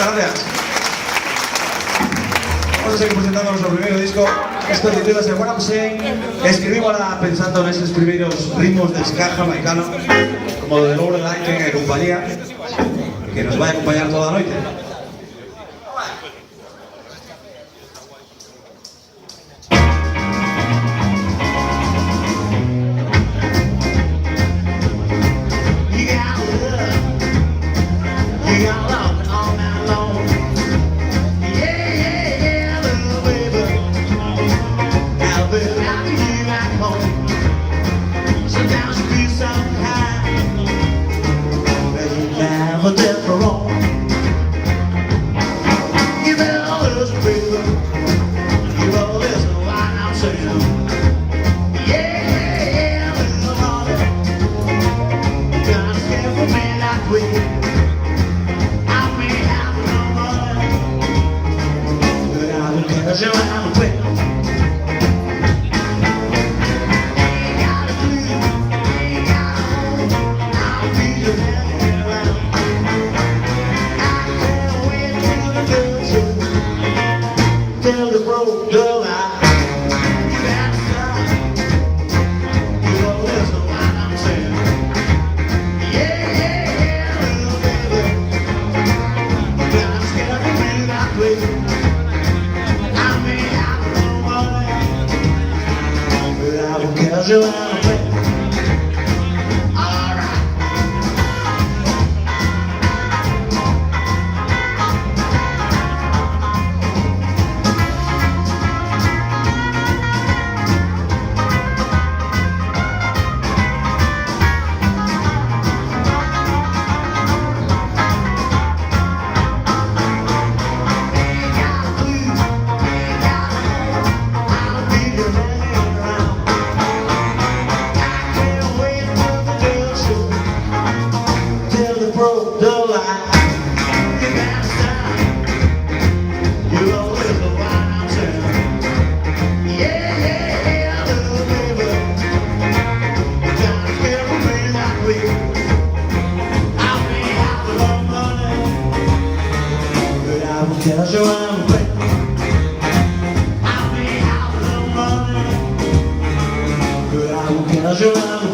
Muchas gracias. Vamos a seguir presentando nuestro primer disco. Esto titula What I'm Saying. Escribimos pensando en esos primeros ritmos de ska jamaicano, como lo de Laurel Aitken y compañía, que nos va a acompañar toda la noche. Cause you're